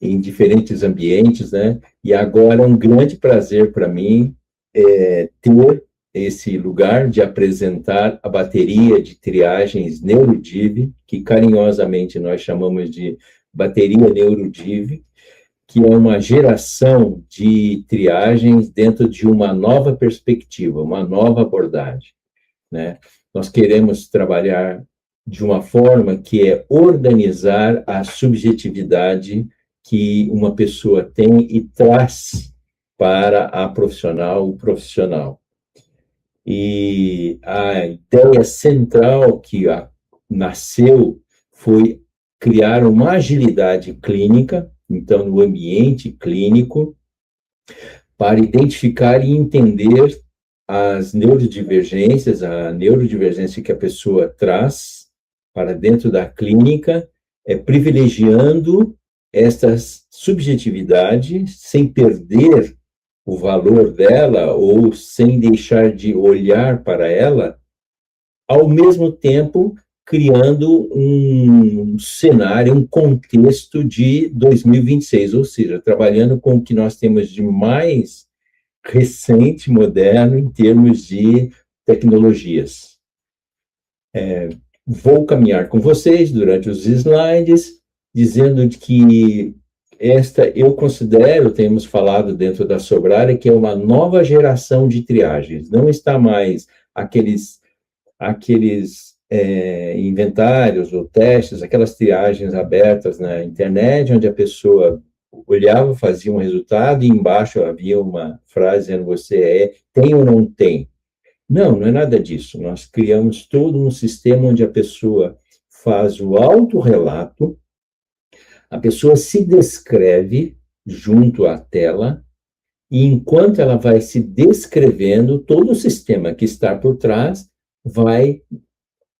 em diferentes ambientes, né? E agora é um grande prazer para mim ter esse lugar de apresentar a bateria de triagens NeuroDiv, que carinhosamente nós chamamos de bateria NeuroDiv, que é uma geração de triagens dentro de uma nova perspectiva, uma nova abordagem, né? Nós queremos trabalhar de uma forma que é organizar a subjetividade que uma pessoa tem e traz para a profissional, o profissional. E a ideia central que nasceu foi criar uma agilidade clínica, então, no ambiente clínico, para identificar e entender as neurodivergências, a neurodivergência que a pessoa traz para dentro da clínica, privilegiando esta subjetividade sem perder o valor dela ou sem deixar de olhar para ela, ao mesmo tempo criando um cenário, um contexto de 2026, ou seja, trabalhando com o que nós temos de mais recente, moderno, em termos de tecnologias. Vou caminhar com vocês durante os slides, dizendo que eu considero, temos falado dentro da Sobrare, que é uma nova geração de triagens. Não está mais aqueles inventários ou testes, aquelas triagens abertas na internet, onde a pessoa olhava, fazia um resultado, e embaixo havia uma frase dizendo você tem ou não tem. Não é nada disso. Nós criamos todo um sistema onde a pessoa faz o autorrelato, a pessoa se descreve junto à tela, e enquanto ela vai se descrevendo, todo o sistema que está por trás vai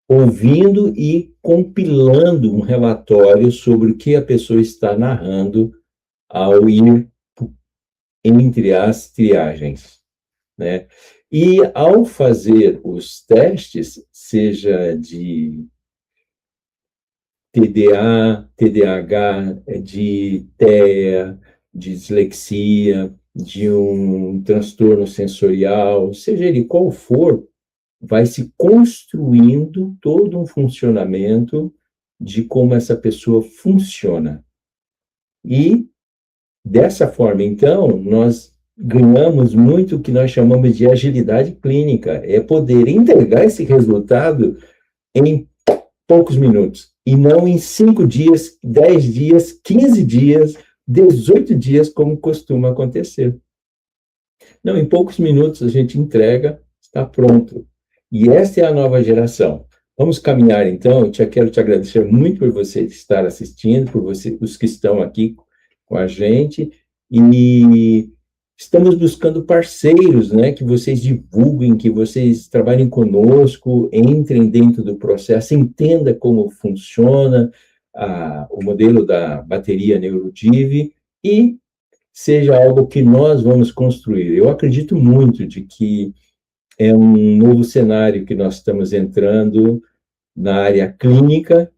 ouvindo e compilando um relatório sobre o que a pessoa está narrando ao ir entre as triagens, né? E ao fazer os testes, seja de TDAH, de TEA, de dislexia, de um transtorno sensorial, seja ele qual for, vai se construindo todo um funcionamento de como essa pessoa funciona. E, dessa forma, então, nós ganhamos muito o que nós chamamos de agilidade clínica, é poder entregar esse resultado em poucos minutos, e não em 5 dias, 10 dias, 15 dias, 18 dias, como costuma acontecer. Não, em poucos minutos a gente entrega, está pronto. E essa é a nova geração. Vamos caminhar, então. Eu quero te agradecer muito por você estar assistindo, por os que estão aqui com a gente, e estamos buscando parceiros, né, que vocês divulguem, que vocês trabalhem conosco, entrem dentro do processo, entenda como funciona o modelo da bateria NeuroDiv e seja algo que nós vamos construir. Eu acredito muito de que é um novo cenário que nós estamos entrando na área clínica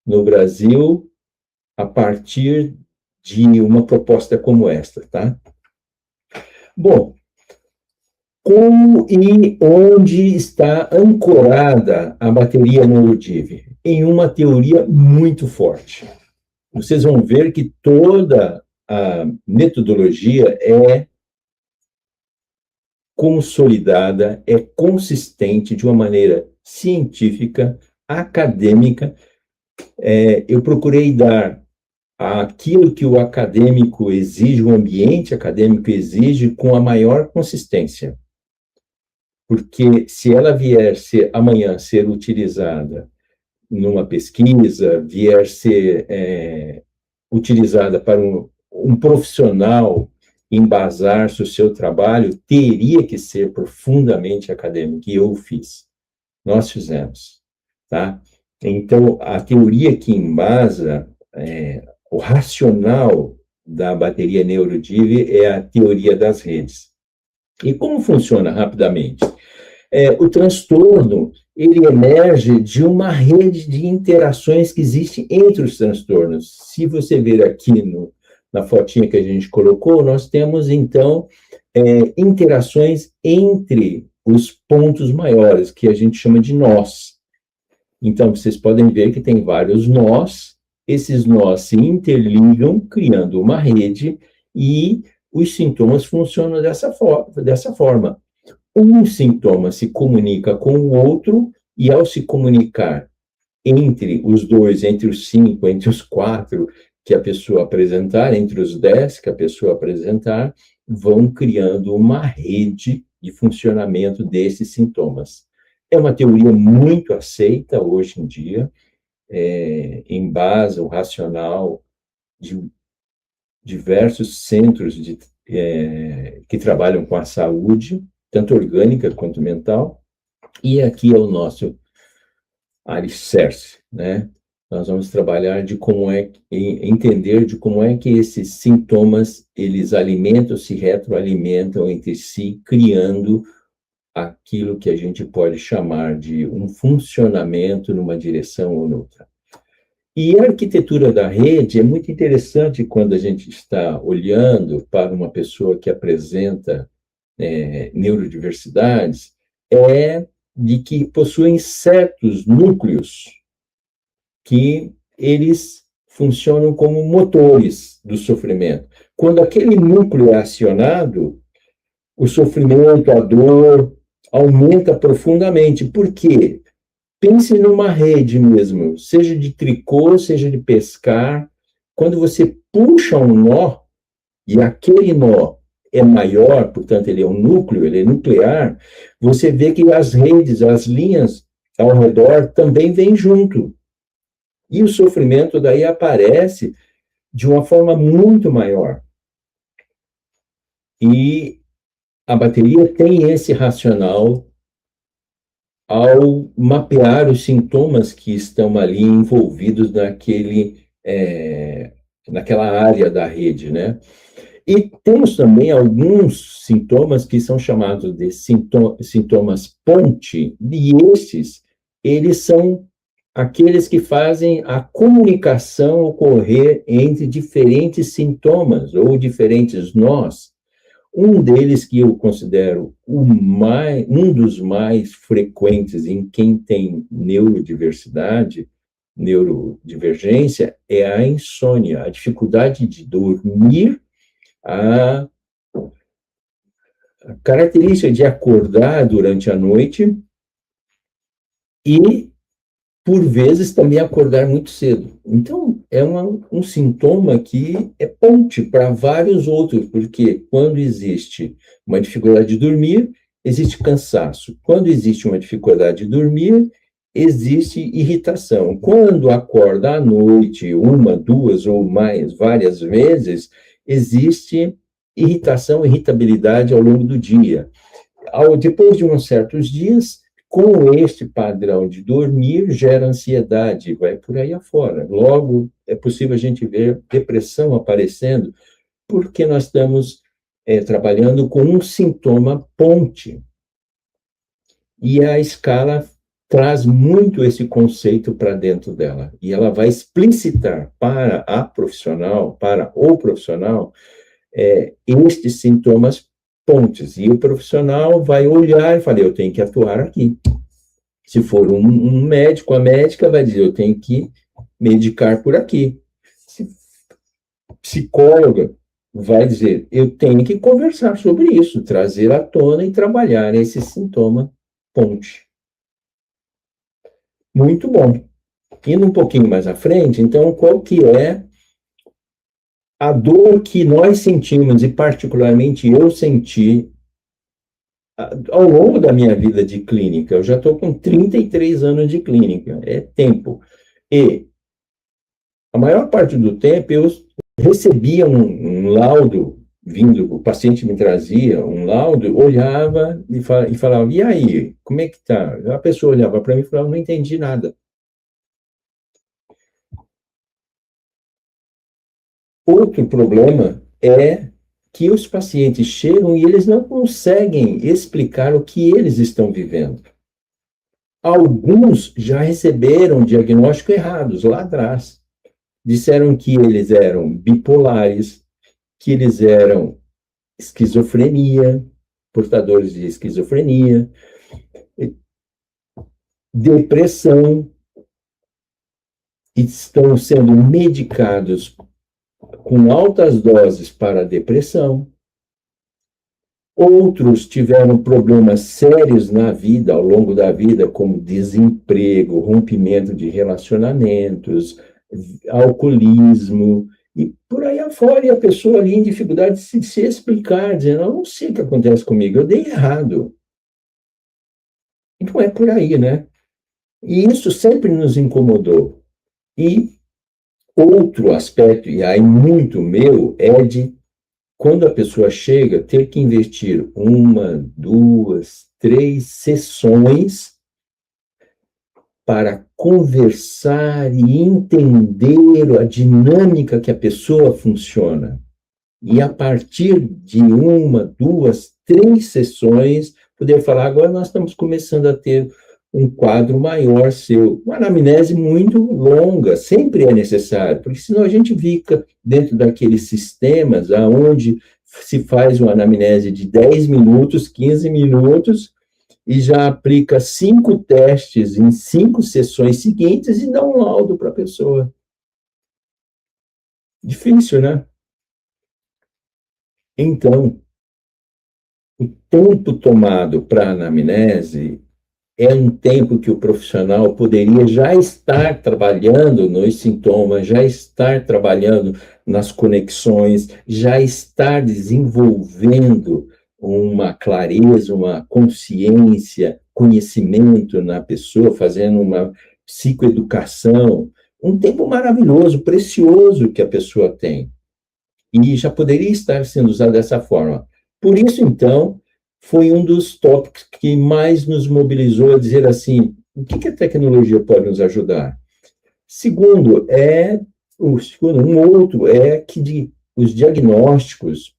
no Brasil a partir de uma proposta como esta, tá? Bom, como e onde está ancorada a bateria NeuroDiv? Em uma teoria muito forte. Vocês vão ver que toda a metodologia é consolidada, é consistente de uma maneira científica, acadêmica. Eu procurei dar aquilo que o acadêmico exige, o ambiente acadêmico exige, com a maior consistência. Porque se ela vier amanhã ser utilizada numa pesquisa, vier ser utilizada para um profissional embasar-se o seu trabalho, teria que ser profundamente acadêmico, e eu fiz. Nós fizemos, tá? Então, a teoria que embasa o racional da bateria NeuroDiv é a teoria das redes. E como funciona rapidamente? O transtorno, ele emerge de uma rede de interações que existe entre os transtornos. Se você ver aqui na fotinha que a gente colocou, nós temos, então, interações entre os pontos maiores, que a gente chama de nós. Então, vocês podem ver que tem vários nós, esses nós se interligam, criando uma rede, e os sintomas funcionam dessa forma. Um sintoma se comunica com o outro, e ao se comunicar entre os dois, entre os 5, entre os 4 que a pessoa apresentar, entre os 10 que a pessoa apresentar, vão criando uma rede de funcionamento desses sintomas. É uma teoria muito aceita hoje em dia, em base ao racional de diversos centros que trabalham com a saúde, tanto orgânica quanto mental, e aqui é o nosso alicerce, né? Nós vamos trabalhar entender de como é que esses sintomas, eles alimentam, se retroalimentam entre si, criando aquilo que a gente pode chamar de um funcionamento numa direção ou noutra. E a arquitetura da rede é muito interessante quando a gente está olhando para uma pessoa que apresenta neurodiversidades, de que possuem certos núcleos que eles funcionam como motores do sofrimento. Quando aquele núcleo é acionado, o sofrimento, a dor, aumenta profundamente. Por quê? Pense numa rede mesmo, seja de tricô, seja de pescar. Quando você puxa um nó, e aquele nó é maior, portanto, ele é um núcleo, ele é nuclear, você vê que as redes, as linhas ao redor também vêm junto. E o sofrimento daí aparece de uma forma muito maior. E a bateria tem esse racional ao mapear os sintomas que estão ali envolvidos naquela área da rede, né? E temos também alguns sintomas que são chamados de sintomas ponte, e eles são aqueles que fazem a comunicação ocorrer entre diferentes sintomas ou diferentes nós. Um deles que eu considero um dos mais frequentes em quem tem neurodivergência, é a insônia, a dificuldade de dormir, a característica de acordar durante a noite e, por vezes, também acordar muito cedo. Então, é um sintoma que é ponte para vários outros, porque quando existe uma dificuldade de dormir, existe cansaço. Quando existe uma dificuldade de dormir, existe irritação. Quando acorda à noite, uma, duas ou mais, várias vezes, existe irritabilidade ao longo do dia. Depois de uns certos dias, com este padrão de dormir, gera ansiedade, vai por aí afora. Logo, é possível a gente ver depressão aparecendo, porque nós estamos trabalhando com um sintoma ponte. E a escala traz muito esse conceito para dentro dela. E ela vai explicitar para o profissional, estes sintomas pontes. E o profissional vai olhar e falar, eu tenho que atuar aqui. Se for um médico, a médica vai dizer, eu tenho que medicar por aqui. Se psicóloga vai dizer, eu tenho que conversar sobre isso, trazer à tona e trabalhar esse sintoma ponte. Muito bom. Indo um pouquinho mais à frente, então, qual que é a dor que nós sentimos, e particularmente eu senti ao longo da minha vida de clínica? Eu já estou com 33 anos de clínica, é tempo. E a maior parte do tempo eu recebia um laudo vindo, o paciente me trazia um laudo, olhava e falava, e aí, como é que tá? A pessoa olhava para mim e falava, não entendi nada. Outro problema é que os pacientes chegam e eles não conseguem explicar o que eles estão vivendo. Alguns já receberam diagnósticos errados lá atrás. Disseram que eles eram bipolares, que eles eram esquizofrenia, portadores de esquizofrenia, depressão, e estão sendo medicados com altas doses para a depressão. Outros tiveram problemas sérios na vida, ao longo da vida, como desemprego, rompimento de relacionamentos, alcoolismo, e por aí afora, e a pessoa ali em dificuldade de se explicar, dizendo, eu não sei o que acontece comigo, eu dei errado. Então é por aí, né? E isso sempre nos incomodou. E outro aspecto, e aí muito meu, é de quando a pessoa chega, ter que investir 1, 2, 3 sessões para conversar e entender a dinâmica que a pessoa funciona. E a partir de 1, 2, 3 sessões, poder falar, agora nós estamos começando a ter um quadro maior seu. Uma anamnese muito longa, sempre é necessário, porque senão a gente fica dentro daqueles sistemas onde se faz uma anamnese de 10 minutos, 15 minutos, e já aplica 5 testes em 5 sessões seguintes e dá um laudo para a pessoa. Difícil, né? Então, o tempo tomado para a anamnese é um tempo que o profissional poderia já estar trabalhando nos sintomas, já estar trabalhando nas conexões, já estar desenvolvendo uma clareza, uma consciência, conhecimento na pessoa, fazendo uma psicoeducação, um tempo maravilhoso, precioso que a pessoa tem. E já poderia estar sendo usado dessa forma. Por isso, então, foi um dos tópicos que mais nos mobilizou a dizer assim, o que a tecnologia pode nos ajudar? Segundo, um outro é que os diagnósticos,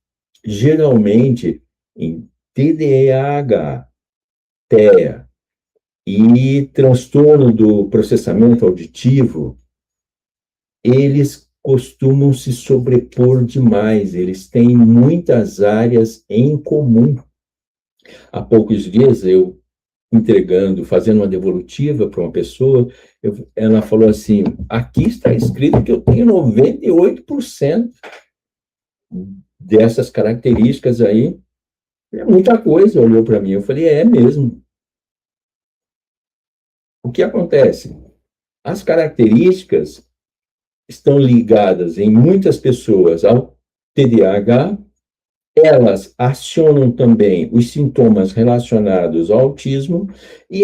geralmente, em TDAH, TEA e transtorno do processamento auditivo, eles costumam se sobrepor demais, eles têm muitas áreas em comum. Há poucos dias, eu fazendo uma devolutiva para uma pessoa, ela falou assim, aqui está escrito que eu tenho 98% dessas características aí. É muita coisa, olhou para mim, eu falei, é mesmo. O que acontece? As características estão ligadas em muitas pessoas ao TDAH, elas acionam também os sintomas relacionados ao autismo e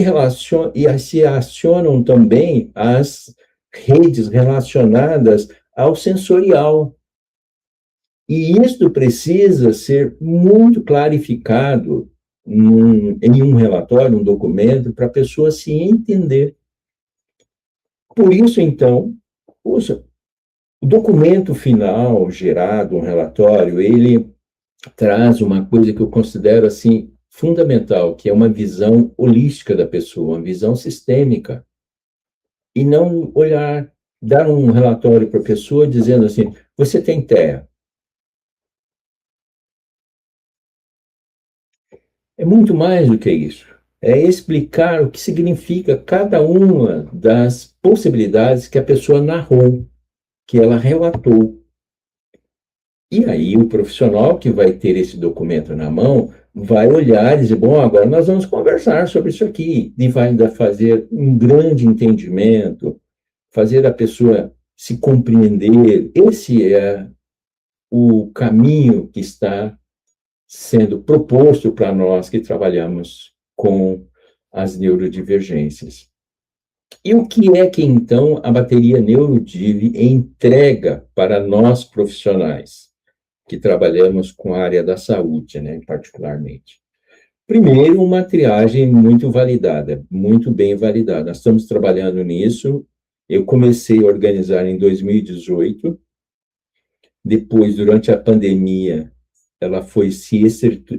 se acionam também as redes relacionadas ao sensorial. E isso precisa ser muito clarificado em um relatório, um documento, para a pessoa se entender. Por isso, então, o documento final gerado, um relatório, ele traz uma coisa que eu considero assim fundamental, que é uma visão holística da pessoa, uma visão sistêmica. E não dar um relatório para a pessoa dizendo assim, você tem TEA. É muito mais do que isso. É explicar o que significa cada uma das possibilidades que a pessoa narrou, que ela relatou. E aí o profissional que vai ter esse documento na mão vai olhar e dizer, bom, agora nós vamos conversar sobre isso aqui, e vai fazer um grande entendimento, fazer a pessoa se compreender. Esse é o caminho que está sendo proposto para nós que trabalhamos com as neurodivergências. E o que é que, então, a bateria NeuroDiv entrega para nós profissionais que trabalhamos com a área da saúde, né, particularmente? Primeiro, uma triagem muito validada, muito bem validada. Nós estamos trabalhando nisso. Eu comecei a organizar em 2018. Depois, durante a pandemia, ela foi se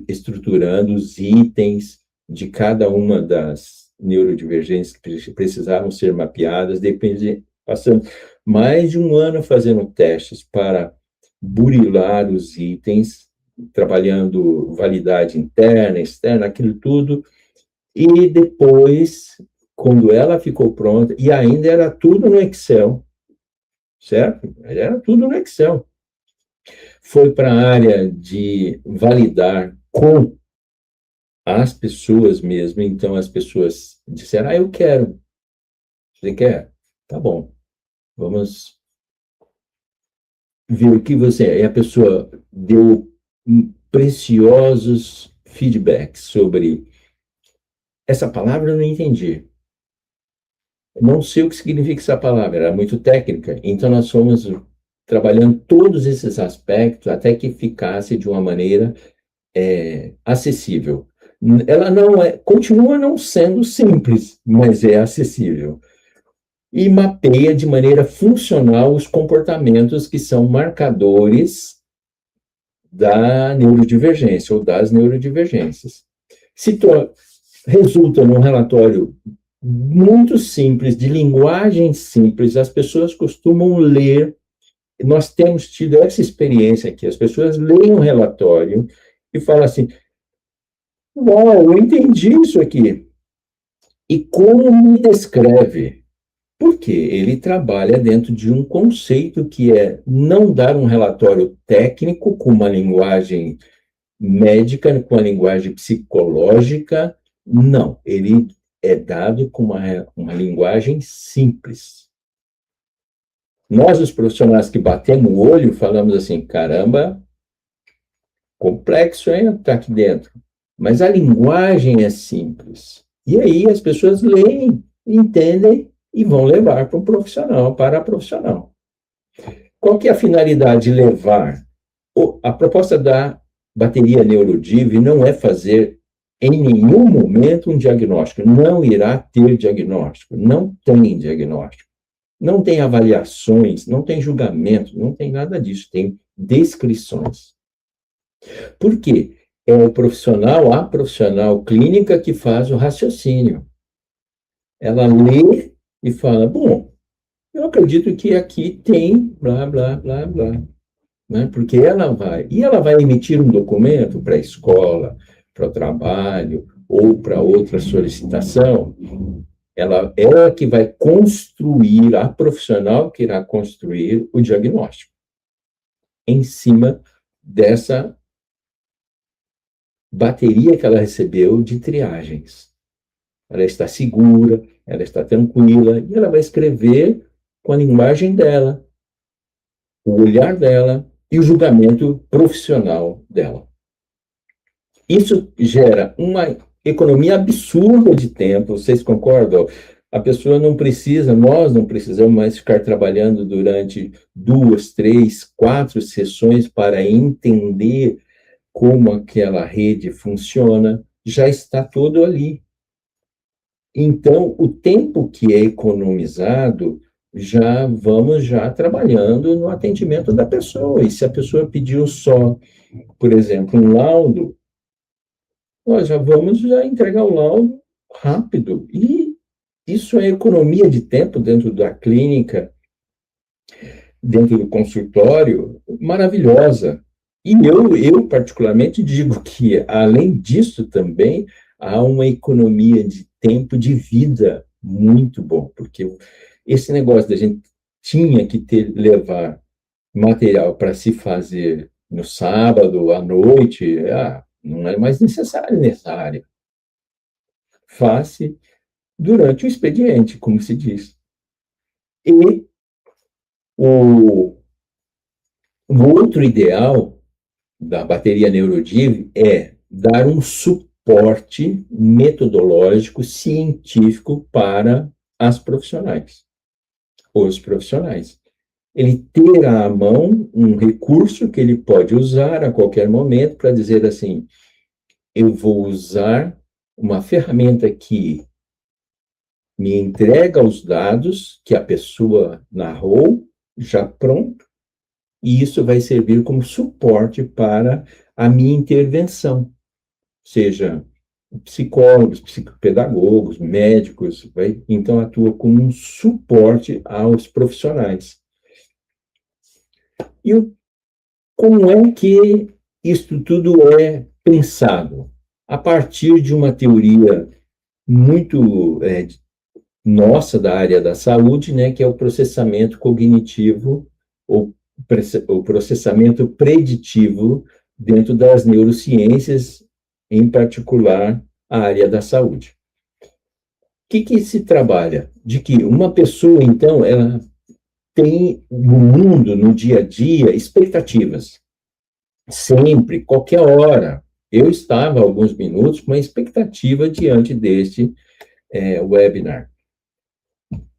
estruturando, os itens de cada uma das neurodivergências que precisavam ser mapeadas, passando mais de um ano fazendo testes para burilar os itens, trabalhando validade interna, externa, aquilo tudo, e depois, quando ela ficou pronta, e ainda era tudo no Excel, certo? Era tudo no Excel. Foi para a área de validar com as pessoas mesmo, então as pessoas disseram, eu quero. Você quer? Tá bom, vamos ver o que você é. E a pessoa deu preciosos feedbacks sobre essa palavra, eu não entendi. Não sei o que significa essa palavra, era muito técnica. Então nós fomos trabalhando todos esses aspectos até que ficasse de uma maneira acessível. Ela não continua não sendo simples, mas é acessível. E mapeia de maneira funcional os comportamentos que são marcadores da neurodivergência ou das neurodivergências. Resulta num relatório muito simples, de linguagem simples, as pessoas costumam ler, nós temos tido essa experiência aqui, as pessoas leem um relatório e falam assim, uau, eu entendi isso aqui. E como me descreve? Porque ele trabalha dentro de um conceito que é não dar um relatório técnico com uma linguagem médica, com a linguagem psicológica, não. Ele é dado com uma linguagem simples. Nós, os profissionais que batemos o olho, falamos assim, caramba, complexo, hein, tá aqui dentro. Mas a linguagem é simples. E aí as pessoas leem, entendem e vão levar para o profissional, para a profissional. Qual que é a finalidade de levar? A proposta da bateria NeuroDiv não é fazer em nenhum momento um diagnóstico. Não irá ter diagnóstico. Não tem diagnóstico. Não tem avaliações, não tem julgamento, não tem nada disso. Tem descrições. Por quê? É a profissional clínica que faz o raciocínio. Ela lê e fala, bom, eu acredito que aqui tem blá, blá, blá, blá. Né? Porque ela vai emitir um documento para a escola, para o trabalho ou para outra solicitação, ela que vai construir, a profissional que irá construir o diagnóstico em cima dessa bateria que ela recebeu de triagens. Ela está segura, ela está tranquila, e ela vai escrever com a linguagem dela, o olhar dela e o julgamento profissional dela. Isso gera uma economia absurda de tempo, vocês concordam? A pessoa não precisa, nós não precisamos mais ficar trabalhando durante 2, 3, 4 sessões para entender como aquela rede funciona, já está todo ali. Então, o tempo que é economizado, vamos trabalhando no atendimento da pessoa. E se a pessoa pediu só, por exemplo, um laudo, nós vamos entregar o laudo rápido. E isso é economia de tempo dentro da clínica, dentro do consultório, maravilhosa. E eu particularmente digo que, além disso também, há uma economia de tempo de vida muito bom, porque esse negócio da gente tinha que levar material para se fazer no sábado, à noite, não é mais necessário nessa área. Faz-se durante o expediente, como se diz. E o outro ideal da bateria NeuroDiv é dar um suporte metodológico, científico para as profissionais, os profissionais. Ele ter à mão um recurso que ele pode usar a qualquer momento para dizer assim, eu vou usar uma ferramenta que me entrega os dados que a pessoa narrou, já pronto, e isso vai servir como suporte para a minha intervenção, seja psicólogos, psicopedagogos, médicos, então atua como um suporte aos profissionais. E Como é que isto tudo é pensado? A partir de uma teoria muito nossa da área da saúde, né, que é o processamento cognitivo ou o processamento preditivo dentro das neurociências, em particular a área da saúde. O que se trabalha? De que uma pessoa, então, ela tem no mundo, no dia a dia, expectativas. Sempre, qualquer hora. Eu estava, há alguns minutos, com uma expectativa diante deste webinar.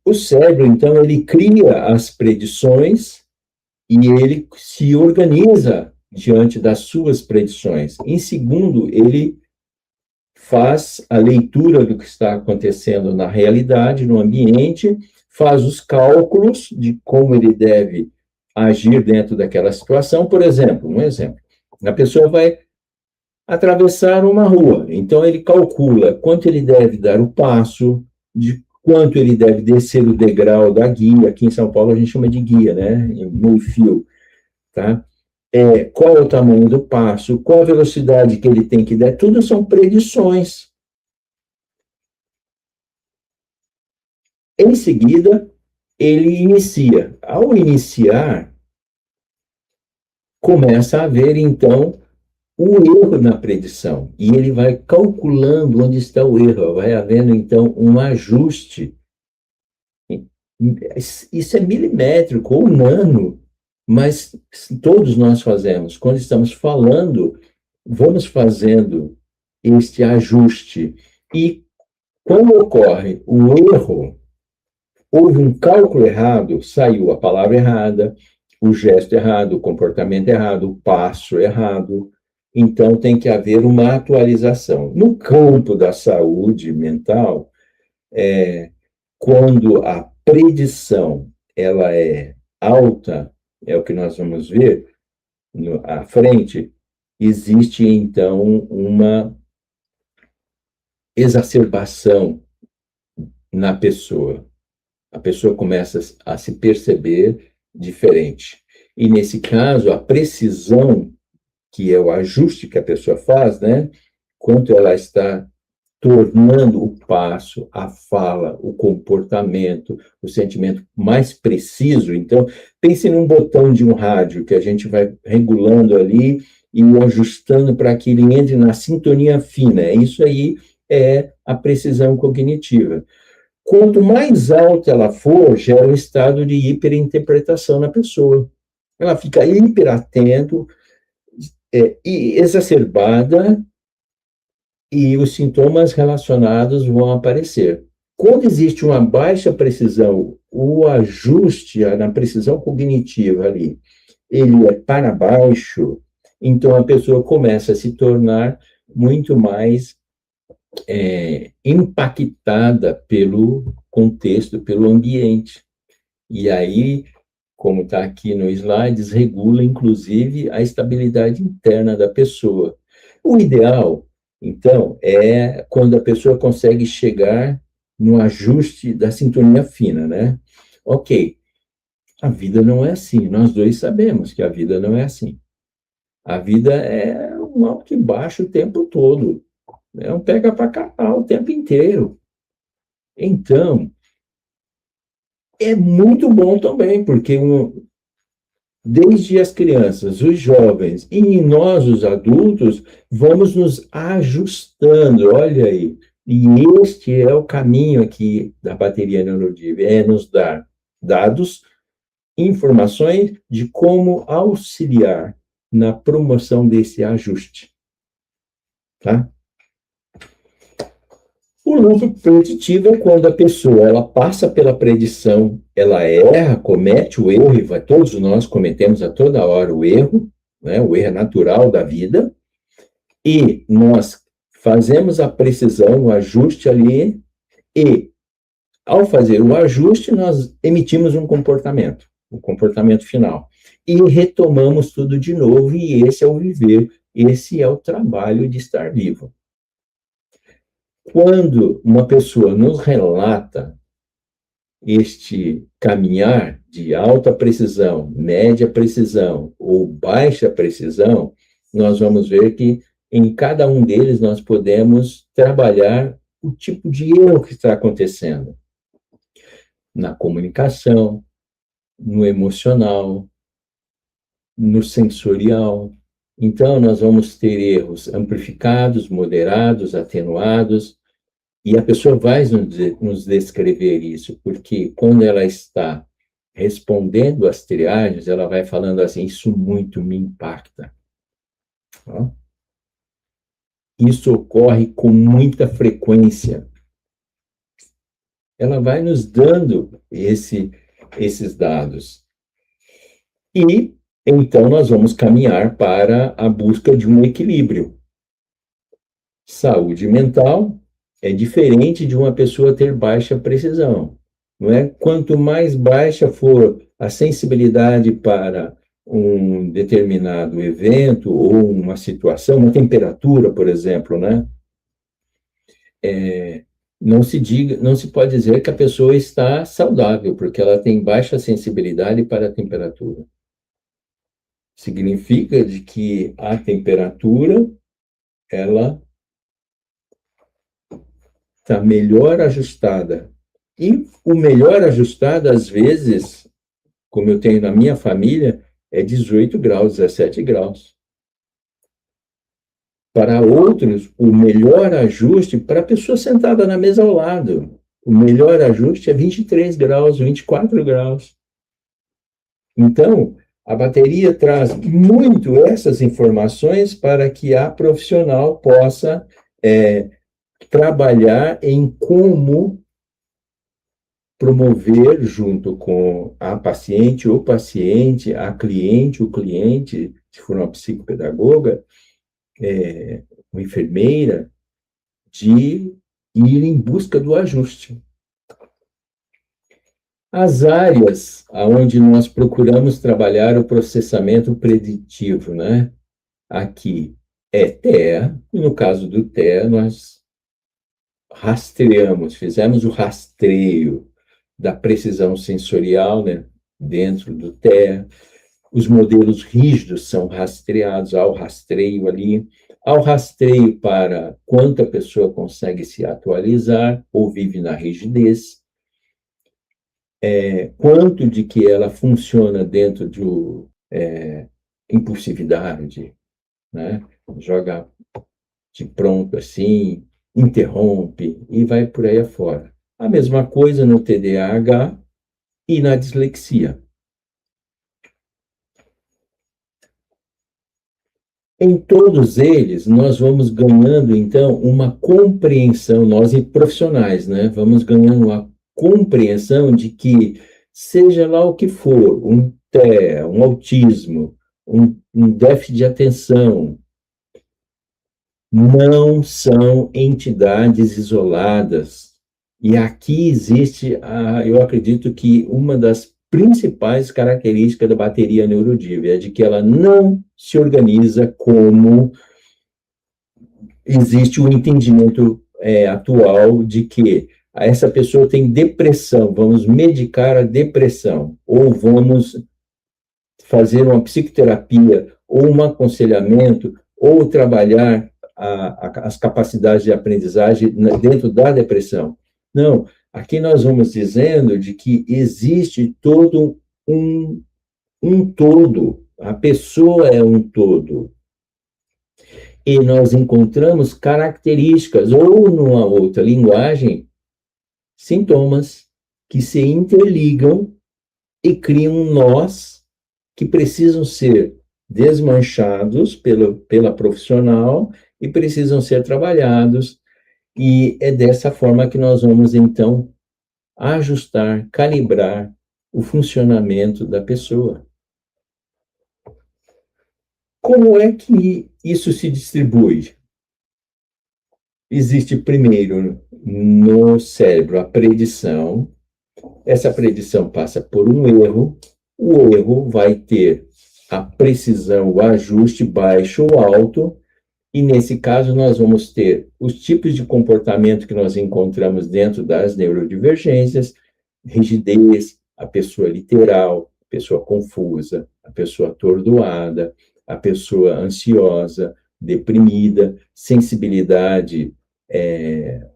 O cérebro, então, ele cria as predições e ele se organiza diante das suas predições. Em segundo, ele faz a leitura do que está acontecendo na realidade, no ambiente, faz os cálculos de como ele deve agir dentro daquela situação. Por exemplo, um exemplo, a pessoa vai atravessar uma rua, então ele calcula quanto ele deve dar o passo, de quanto ele deve descer o degrau da guia. Aqui em São Paulo a gente chama de guia, né? Meio fio, tá? Qual é o tamanho do passo, qual a velocidade que ele tem que dar, tudo são predições. Em seguida, ele inicia. Ao iniciar, começa a haver, então, o erro na predição. E ele vai calculando onde está o erro, vai havendo, então, um ajuste. Isso é milimétrico ou nano, mas todos nós fazemos. Quando estamos falando, vamos fazendo este ajuste. E quando ocorre o erro, houve um cálculo errado, saiu a palavra errada, o gesto errado, o comportamento errado, o passo errado. Então, tem que haver uma atualização. No campo da saúde mental, quando a predição ela é alta, é o que nós vamos ver à frente, existe, então, uma exacerbação na pessoa. A pessoa começa a se perceber diferente. E, nesse caso, a precisão, que é o ajuste que a pessoa faz, né? Quanto ela está tornando o passo, a fala, o comportamento, o sentimento mais preciso. Então, pense num botão de um rádio que a gente vai regulando ali e ajustando para que ele entre na sintonia fina. Isso aí é a precisão cognitiva. Quanto mais alta ela for, gera um estado de hiperinterpretação na pessoa. Ela fica hiperatento, e exacerbada, e os sintomas relacionados vão aparecer. Quando existe uma baixa precisão, o ajuste na precisão cognitiva ali, ele é para baixo, então a pessoa começa a se tornar muito mais impactada pelo contexto, pelo ambiente. E aí, como está aqui no slide, regula, inclusive, a estabilidade interna da pessoa. O ideal, então, é quando a pessoa consegue chegar no ajuste da sintonia fina, né? Ok, a vida não é assim, nós dois sabemos que a vida não é assim. A vida é um alto e baixo o tempo todo, é um pega para capar o tempo inteiro. Então, é muito bom também, porque desde as crianças, os jovens e nós, os adultos, vamos nos ajustando, olha aí. E este é o caminho aqui da bateria NeuroDiv, é nos dar dados, informações de como auxiliar na promoção desse ajuste. Tá? O lucro preditivo é quando a pessoa ela passa pela predição, ela erra, comete o erro, e todos nós cometemos a toda hora o erro, né? O erro é natural da vida, e nós fazemos a precisão, o ajuste ali, e ao fazer o ajuste, nós emitimos um comportamento, o comportamento final, e retomamos tudo de novo, e esse é o viver, esse é o trabalho de estar vivo. Quando uma pessoa nos relata este caminhar de alta precisão, média precisão ou baixa precisão, nós vamos ver que em cada um deles nós podemos trabalhar o tipo de erro que está acontecendo na comunicação, no emocional, no sensorial. Então, nós vamos ter erros amplificados, moderados, atenuados, e a pessoa vai nos descrever isso, porque quando ela está respondendo às triagens, ela vai falando assim, isso muito me impacta. Isso ocorre com muita frequência. Ela vai nos dando esses dados. E, então, nós vamos caminhar para a busca de um equilíbrio. Saúde mental é diferente de uma pessoa ter baixa precisão. Não é? Quanto mais baixa for a sensibilidade para um determinado evento ou uma situação, uma temperatura, por exemplo, né? Não se pode dizer que a pessoa está saudável, porque ela tem baixa sensibilidade para a temperatura. Significa de que a temperatura, ela está melhor ajustada. E o melhor ajustado, às vezes, como eu tenho na minha família, é 18 graus, 17 graus. Para outros, o melhor ajuste, para a pessoa sentada na mesa ao lado, o melhor ajuste é 23 graus, 24 graus. Então, a bateria traz muito essas informações para que a profissional possa trabalhar em como promover junto com a paciente, o paciente, a cliente, o cliente, se for uma psicopedagoga, uma enfermeira, de ir em busca do ajuste. As áreas onde nós procuramos trabalhar o processamento preditivo, né? Aqui é TEA, e no caso do TEA, nós fizemos o rastreio da precisão sensorial, né? Dentro do TEA. Os modelos rígidos são rastreados, há o rastreio ali, há o rastreio para quanto a pessoa consegue se atualizar ou vive na rigidez, quanto de que ela funciona dentro de impulsividade, né? Joga de pronto assim, interrompe e vai por aí afora. A mesma coisa no TDAH e na dislexia. Em todos eles, nós vamos ganhando, então, uma compreensão, nós e profissionais, né? Vamos ganhando uma compreensão de que, seja lá o que for, um TEA, um autismo, um déficit de atenção, não são entidades isoladas. E aqui existe, eu acredito que uma das principais características da bateria neurodível é de que ela não se organiza como existe o entendimento atual de que essa pessoa tem depressão, vamos medicar a depressão, ou vamos fazer uma psicoterapia, ou um aconselhamento, ou trabalhar as capacidades de aprendizagem dentro da depressão. Não, aqui nós vamos dizendo de que existe todo um todo, a pessoa é um todo. E nós encontramos características, ou numa outra linguagem, sintomas que se interligam e criam nós que precisam ser desmanchados pela profissional e precisam ser trabalhados. E é dessa forma que nós vamos, então, ajustar, calibrar o funcionamento da pessoa. Como é que isso se distribui? Existe primeiro no cérebro a predição. Essa predição passa por um erro. O erro vai ter a precisão, o ajuste baixo ou alto. E nesse caso nós vamos ter os tipos de comportamento que nós encontramos dentro das neurodivergências, rigidez, a pessoa literal, a pessoa confusa, a pessoa atordoada, a pessoa ansiosa, deprimida, sensibilidade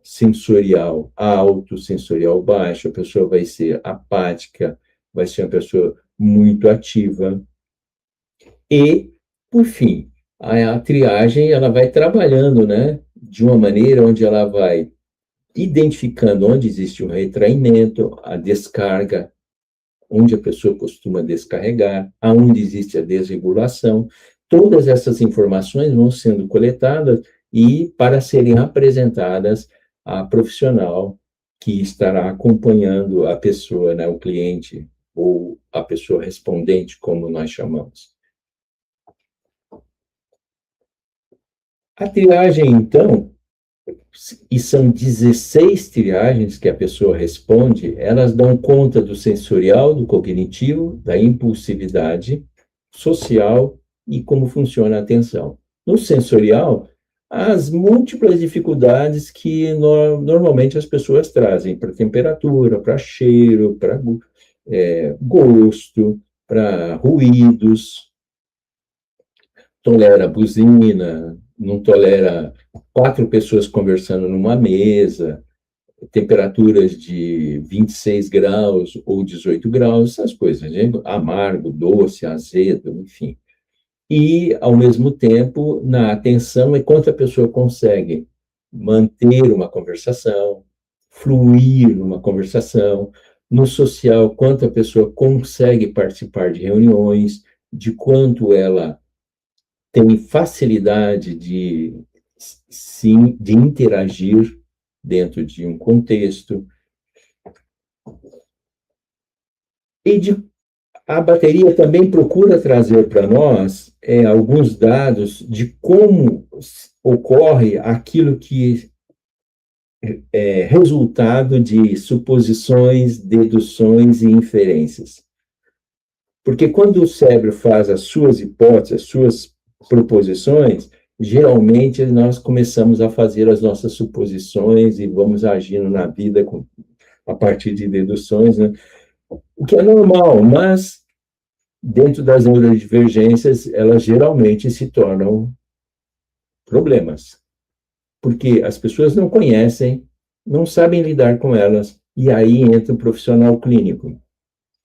sensorial alto, sensorial baixo, a pessoa vai ser apática, vai ser uma pessoa muito ativa. E, por fim, a triagem ela vai trabalhando, né, de uma maneira onde ela vai identificando onde existe o retraimento, a descarga, onde a pessoa costuma descarregar, aonde existe a desregulação. Todas essas informações vão sendo coletadas e para serem apresentadas à profissional que estará acompanhando a pessoa, né, o cliente ou a pessoa respondente, como nós chamamos. A triagem, então, e são 16 triagens que a pessoa responde, elas dão conta do sensorial, do cognitivo, da impulsividade, social e como funciona a atenção. No sensorial, as múltiplas dificuldades que normalmente as pessoas trazem para temperatura, para cheiro, para gosto, para ruídos, tolera buzina, não tolera 4 pessoas conversando numa mesa, temperaturas de 26 graus ou 18 graus, essas coisas, né? Amargo, doce, azedo, enfim. E, ao mesmo tempo, na atenção é quanto a pessoa consegue manter uma conversação, fluir numa conversação, no social, quanto a pessoa consegue participar de reuniões, de quanto ela tem facilidade de interagir dentro de um contexto. A bateria também procura trazer para nós alguns dados de como ocorre aquilo que é resultado de suposições, deduções e inferências. Porque quando o cérebro faz as suas hipóteses, as suas proposições, geralmente nós começamos a fazer as nossas suposições e vamos agindo na vida a partir de deduções, né? O que é normal, mas dentro das neurodivergências, elas geralmente se tornam problemas, porque as pessoas não conhecem, não sabem lidar com elas, e aí entra o profissional clínico.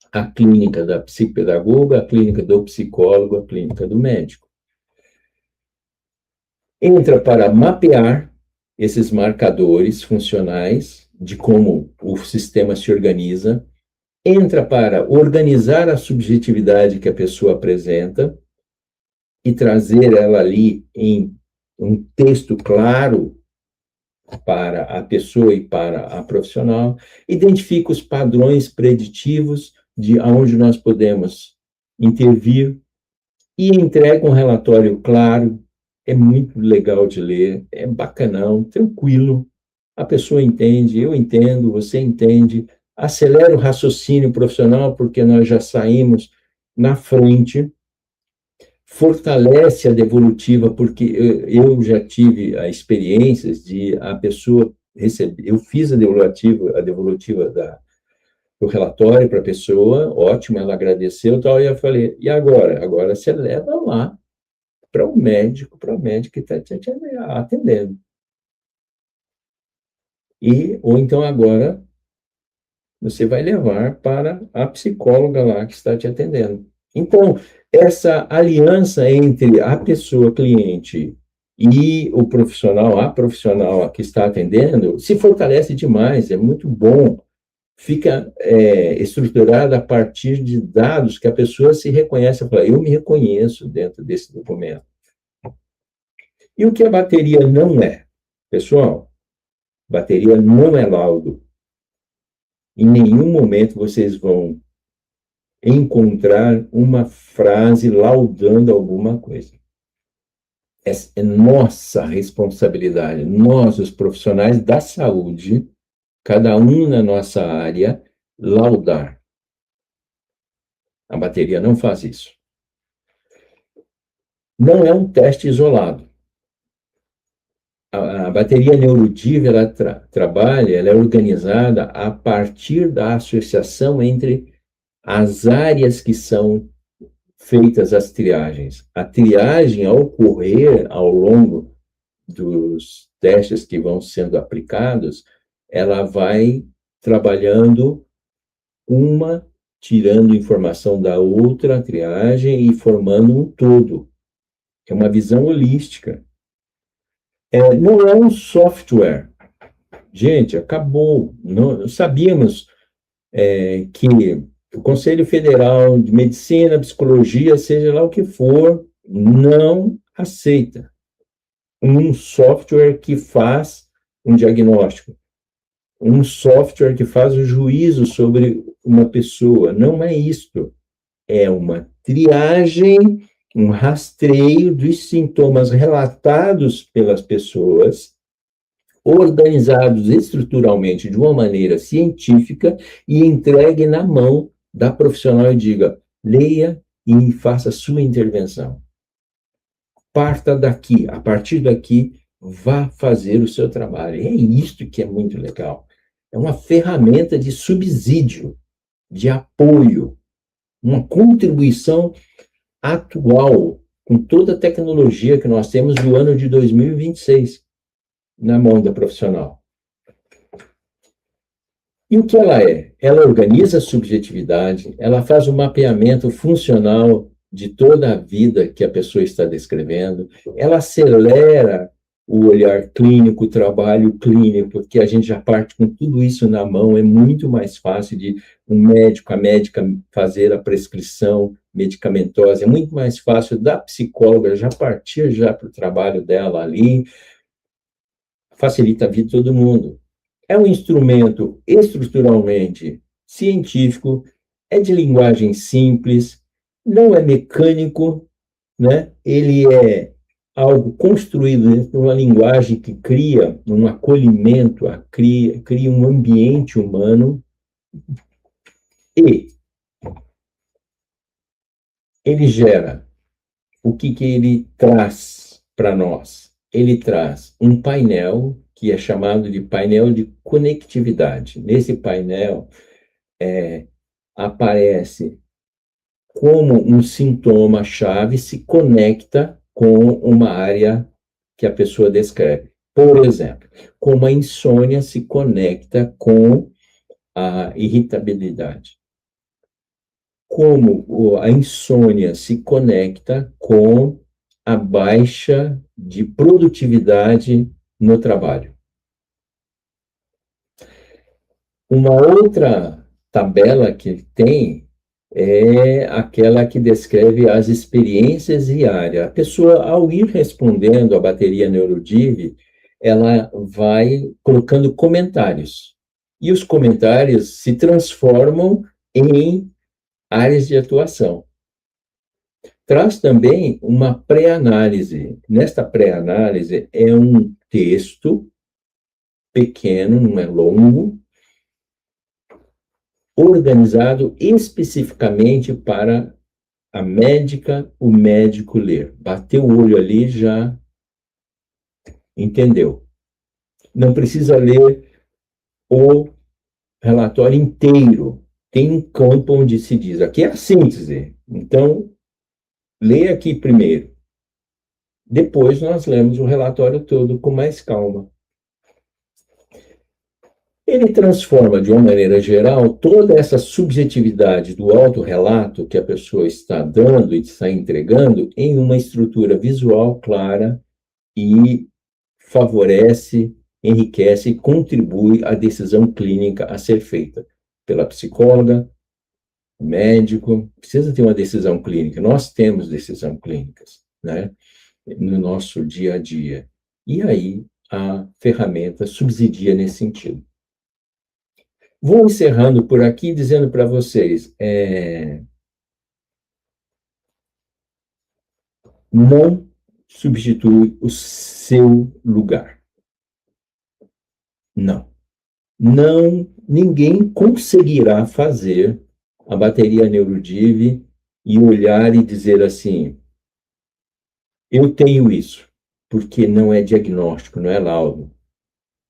A clínica da psicopedagoga, a clínica do psicólogo, a clínica do médico. Entra para mapear esses marcadores funcionais de como o sistema se organiza, entra para organizar a subjetividade que a pessoa apresenta e trazer ela ali em um texto claro para a pessoa e para a profissional, identifica os padrões preditivos de onde nós podemos intervir e entrega um relatório claro. É muito legal de ler, é bacanão, tranquilo, a pessoa entende, eu entendo, você entende, acelera o raciocínio profissional, porque nós já saímos na frente, fortalece a devolutiva, porque eu já tive experiências de a pessoa receber, eu fiz a devolutiva do relatório para a pessoa, ótimo, ela agradeceu, tal, e eu falei, e agora? Agora você leva lá para o médico, para a médica que está te atendendo. Ou então agora você vai levar para a psicóloga lá que está te atendendo. Então, essa aliança entre a pessoa cliente e o profissional, a profissional que está atendendo, se fortalece demais, é muito bom. Fica estruturada a partir de dados que a pessoa se reconhece, fala, eu me reconheço dentro desse documento. E o que a bateria não é? Pessoal, bateria não é laudo. Em nenhum momento vocês vão encontrar uma frase laudando alguma coisa. É nossa responsabilidade, nós, os profissionais da saúde, cada um na nossa área, laudar. A bateria não faz isso. Não é um teste isolado. A bateria neuroDIV, ela trabalha, ela é organizada a partir da associação entre as áreas que são feitas as triagens. A triagem, ao ocorrer ao longo dos testes que vão sendo aplicados, ela vai trabalhando uma, tirando informação da outra triagem e formando um todo. É uma visão holística. Não é um software. Gente, acabou. Não, sabíamos que o Conselho Federal de Medicina, Psicologia, seja lá o que for, não aceita um software que faz um diagnóstico, um software que faz o juízo sobre uma pessoa. Não é isto. É uma triagem, um rastreio dos sintomas relatados pelas pessoas, organizados estruturalmente de uma maneira científica e entregue na mão da profissional e diga: leia e faça sua intervenção. Parta daqui, a partir daqui, vá fazer o seu trabalho. E é isto que é muito legal. É uma ferramenta de subsídio, de apoio, uma contribuição atual, com toda a tecnologia que nós temos no ano de 2026, na mão da profissional. E o que ela é? Ela organiza a subjetividade, ela faz um mapeamento funcional de toda a vida que a pessoa está descrevendo, ela acelera o olhar clínico, o trabalho clínico, porque a gente já parte com tudo isso na mão, é muito mais fácil de um médico, a médica fazer a prescrição medicamentosa, é muito mais fácil da psicóloga já partir já para o trabalho dela ali, facilita a vida de todo mundo. É um instrumento estruturalmente científico, é de linguagem simples, não é mecânico, né? Ele é algo construído dentro de uma linguagem que cria um acolhimento, cria um ambiente humano, e ele gera o que ele traz para nós? Ele traz um painel que é chamado de painel de conectividade. Nesse painel aparece como um sintoma-chave se conecta com uma área que a pessoa descreve. Por exemplo, como a insônia se conecta com a irritabilidade. Como a insônia se conecta com a baixa de produtividade no trabalho. Uma outra tabela que tem é aquela que descreve as experiências diárias. A pessoa, ao ir respondendo a bateria NeuroDiv, ela vai colocando comentários. E os comentários se transformam em áreas de atuação. Traz também uma pré-análise. Nesta pré-análise é um texto pequeno, não é longo, organizado especificamente para a médica, o médico ler. Bateu o olho ali, já entendeu. Não precisa ler o relatório inteiro. Tem um campo onde se diz, aqui é a síntese. Então, leia aqui primeiro. Depois nós lemos o relatório todo com mais calma. Ele transforma, de uma maneira geral, toda essa subjetividade do autorrelato que a pessoa está dando e está entregando em uma estrutura visual clara e favorece, enriquece e contribui à decisão clínica a ser feita pela psicóloga, médico. Precisa ter uma decisão clínica. Nós temos decisão clínicas, né, no nosso dia a dia. E aí a ferramenta subsidia nesse sentido. Vou encerrando por aqui dizendo para vocês, não substitui o seu lugar. Não. Não, ninguém conseguirá fazer a bateria NeuroDiv e olhar e dizer assim, eu tenho isso, porque não é diagnóstico, não é laudo.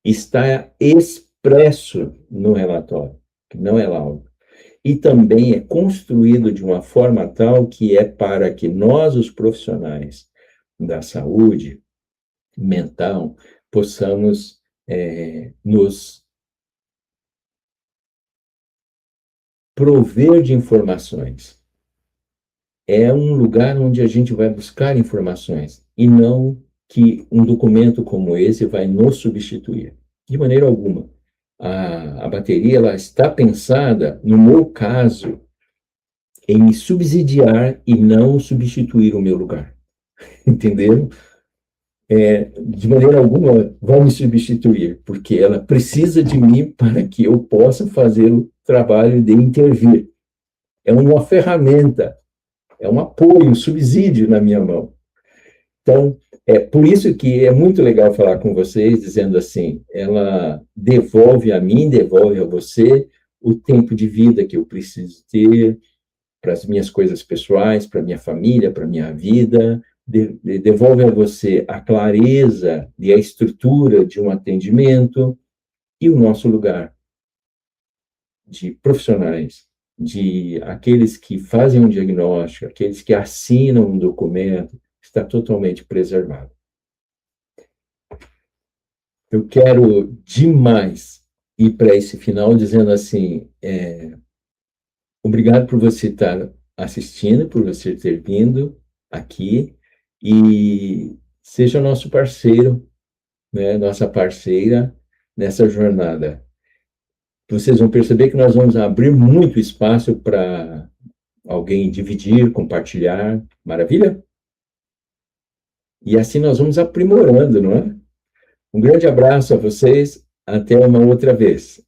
Está expresso no relatório, que não é laudo. e também é construído de uma forma tal que é para que nós, os profissionais da saúde mental, possamos nos prover de informações. É um lugar onde a gente vai buscar informações e não que um documento como esse vai nos substituir. De maneira alguma. A bateria ela está pensada, no meu caso, em me subsidiar e não substituir o meu lugar. Entendeu? De maneira alguma vai me substituir, porque ela precisa de mim para que eu possa fazer o trabalho de intervir. É uma ferramenta, é um apoio, um subsídio na minha mão. Então, é por isso que é muito legal falar com vocês, dizendo assim, ela devolve a mim, devolve a você o tempo de vida que eu preciso ter para as minhas coisas pessoais, para a minha família, para a minha vida, devolve a você a clareza e a estrutura de um atendimento e o nosso lugar de profissionais, de aqueles que fazem um diagnóstico, aqueles que assinam um documento, está totalmente preservado. Eu quero demais ir para esse final dizendo assim, obrigado por você estar assistindo, por você ter vindo aqui e seja nosso parceiro, né, nossa parceira nessa jornada. Vocês vão perceber que nós vamos abrir muito espaço para alguém dividir, compartilhar. Maravilha? E assim nós vamos aprimorando, não é? Um grande abraço a vocês. Até uma outra vez.